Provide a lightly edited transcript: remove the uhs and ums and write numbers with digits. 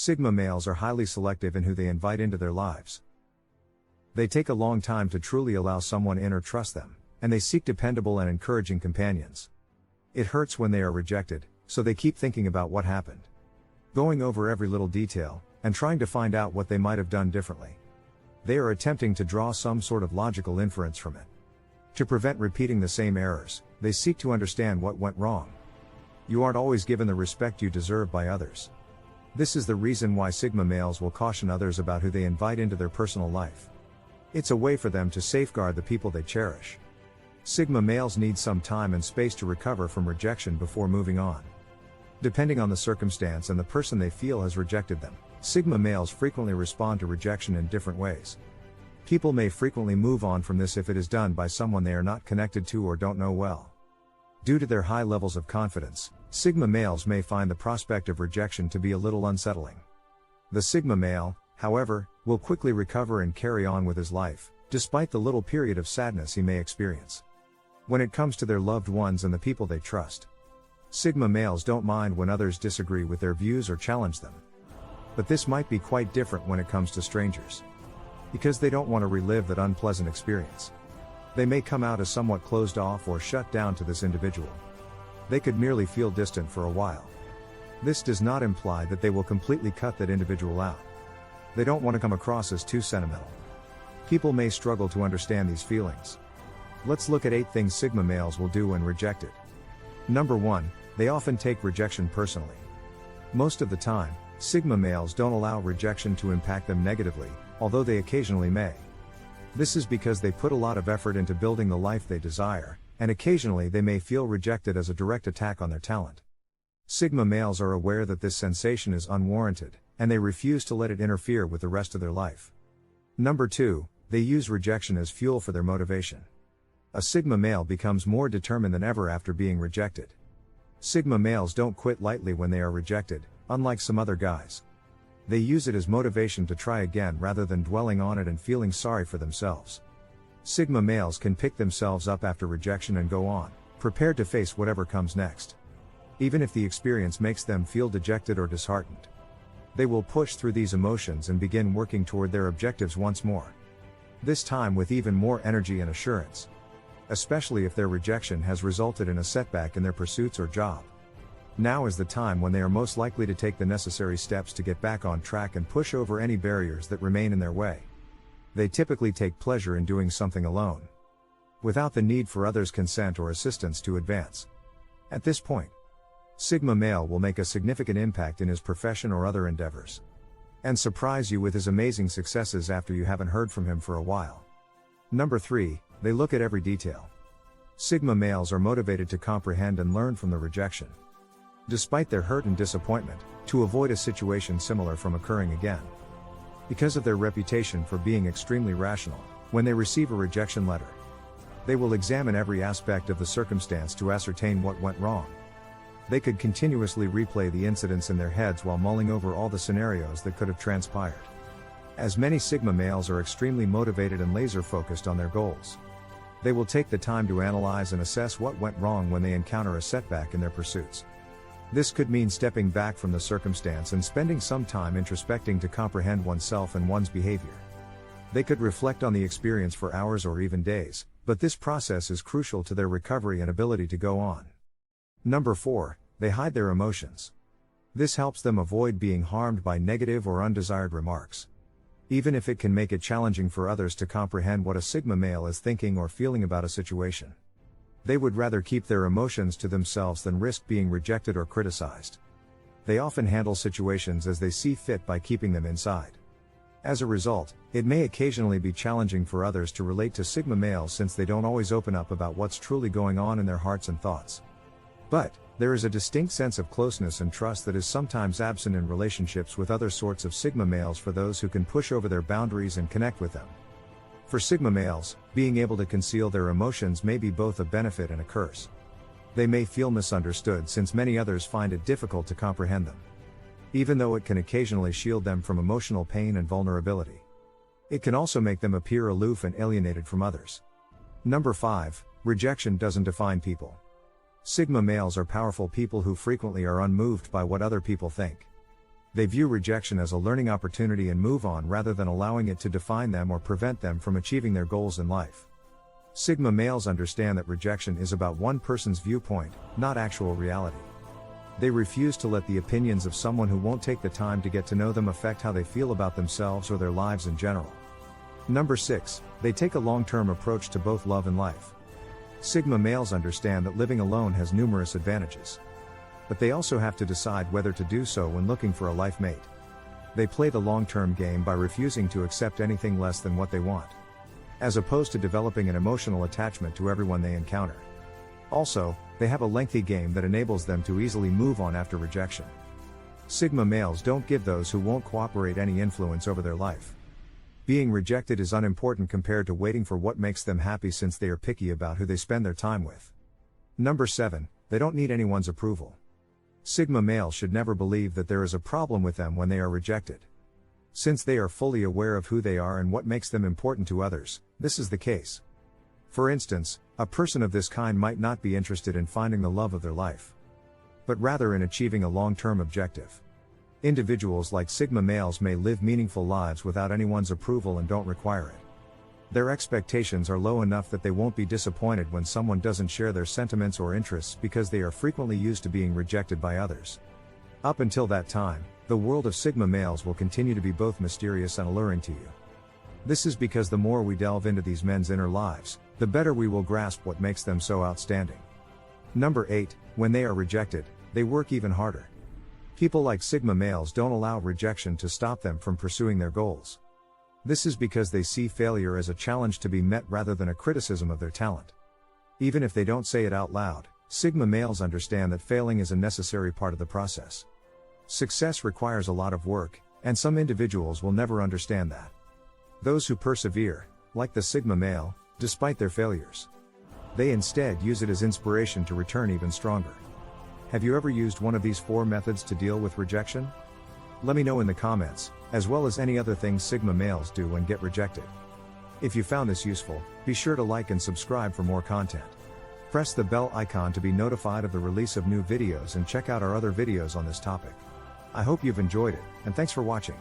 Sigma males are highly selective in who they invite into their lives. They take a long time to truly allow someone in or trust them, and they seek dependable and encouraging companions. It hurts when they are rejected, so they keep thinking about what happened, going over every little detail, and trying to find out what they might have done differently. They are attempting to draw some sort of logical inference from it. To prevent repeating the same errors, they seek to understand what went wrong. You aren't always given the respect you deserve by others. This is the reason why Sigma males will caution others about who they invite into their personal life. It's a way for them to safeguard the people they cherish. Sigma males need some time and space to recover from rejection before moving on. Depending on the circumstance and the person they feel has rejected them, Sigma males frequently respond to rejection in different ways. People may frequently move on from this if it is done by someone they are not connected to or don't know well. Due to their high levels of confidence, Sigma males may find the prospect of rejection to be a little unsettling. The Sigma male, however, will quickly recover and carry on with his life, despite the little period of sadness he may experience. When it comes to their loved ones and the people they trust, Sigma males don't mind when others disagree with their views or challenge them. But this might be quite different when it comes to strangers. Because they don't want to relive that unpleasant experience. They may come out as somewhat closed off or shut down to this individual. They could merely feel distant for a while. This does not imply that they will completely cut that individual out. They don't want to come across as too sentimental. People may struggle to understand these feelings. Let's look at 8 things Sigma males will do when rejected. Number 1, they often take rejection personally. Most of the time, Sigma males don't allow rejection to impact them negatively, although they occasionally may. This is because they put a lot of effort into building the life they desire, and occasionally they may feel rejected as a direct attack on their talent. Sigma males are aware that this sensation is unwarranted, and they refuse to let it interfere with the rest of their life. Number 2, they use rejection as fuel for their motivation. A Sigma male becomes more determined than ever after being rejected. Sigma males don't quit lightly when they are rejected, unlike some other guys. They use it as motivation to try again rather than dwelling on it and feeling sorry for themselves. Sigma males can pick themselves up after rejection and go on, prepared to face whatever comes next. Even if the experience makes them feel dejected or disheartened, they will push through these emotions and begin working toward their objectives once more. This time with even more energy and assurance. Especially if their rejection has resulted in a setback in their pursuits or job. Now is the time when they are most likely to take the necessary steps to get back on track and push over any barriers that remain in their way. They typically take pleasure in doing something alone, without the need for others' consent or assistance to advance. At this point, Sigma male will make a significant impact in his profession or other endeavors, and surprise you with his amazing successes after you haven't heard from him for a while. Number 3, they look at every detail. Sigma males are motivated to comprehend and learn from the rejection, despite their hurt and disappointment, to avoid a situation similar from occurring again. Because of their reputation for being extremely rational, when they receive a rejection letter, they will examine every aspect of the circumstance to ascertain what went wrong. They could continuously replay the incidents in their heads while mulling over all the scenarios that could have transpired. As many Sigma males are extremely motivated and laser-focused on their goals, they will take the time to analyze and assess what went wrong when they encounter a setback in their pursuits. This could mean stepping back from the circumstance and spending some time introspecting to comprehend oneself and one's behavior. They could reflect on the experience for hours or even days, but this process is crucial to their recovery and ability to go on. Number 4, they hide their emotions. This helps them avoid being harmed by negative or undesired remarks. Even if it can make it challenging for others to comprehend what a Sigma male is thinking or feeling about a situation, they would rather keep their emotions to themselves than risk being rejected or criticized. They often handle situations as they see fit by keeping them inside. As a result, it may occasionally be challenging for others to relate to Sigma males since they don't always open up about what's truly going on in their hearts and thoughts. But there is a distinct sense of closeness and trust that is sometimes absent in relationships with other sorts of Sigma males for those who can push over their boundaries and connect with them. For Sigma males, being able to conceal their emotions may be both a benefit and a curse. They may feel misunderstood since many others find it difficult to comprehend them. Even though it can occasionally shield them from emotional pain and vulnerability, it can also make them appear aloof and alienated from others. Number 5, rejection doesn't define people. Sigma males are powerful people who frequently are unmoved by what other people think. They view rejection as a learning opportunity and move on rather than allowing it to define them or prevent them from achieving their goals in life. Sigma males understand that rejection is about one person's viewpoint, not actual reality. They refuse to let the opinions of someone who won't take the time to get to know them affect how they feel about themselves or their lives in general. Number 6, they take a long-term approach to both love and life. Sigma males understand that living alone has numerous advantages. But they also have to decide whether to do so when looking for a life mate. They play the long-term game by refusing to accept anything less than what they want, as opposed to developing an emotional attachment to everyone they encounter. Also, they have a lengthy game that enables them to easily move on after rejection. Sigma males don't give those who won't cooperate any influence over their life. Being rejected is unimportant compared to waiting for what makes them happy, since they are picky about who they spend their time with. Number 7, they don't need anyone's approval. Sigma males should never believe that there is a problem with them when they are rejected. Since they are fully aware of who they are and what makes them important to others, this is the case. For instance, a person of this kind might not be interested in finding the love of their life, but rather in achieving a long-term objective. Individuals like Sigma males may live meaningful lives without anyone's approval and don't require it. Their expectations are low enough that they won't be disappointed when someone doesn't share their sentiments or interests, because they are frequently used to being rejected by others. Up until that time, the world of Sigma males will continue to be both mysterious and alluring to you. This is because the more we delve into these men's inner lives, the better we will grasp what makes them so outstanding. Number 8, when they are rejected, they work even harder. People like Sigma males don't allow rejection to stop them from pursuing their goals. This is because they see failure as a challenge to be met rather than a criticism of their talent. Even if they don't say it out loud, Sigma males understand that failing is a necessary part of the process. Success requires a lot of work, and some individuals will never understand that. Those who persevere, like the Sigma male, despite their failures, they instead use it as inspiration to return even stronger. Have you ever used one of these 4 methods to deal with rejection? Let me know in the comments, as well as any other things Sigma males do when get rejected. If you found this useful, be sure to like and subscribe for more content. Press the bell icon to be notified of the release of new videos, and check out our other videos on this topic. I hope you've enjoyed it, and thanks for watching.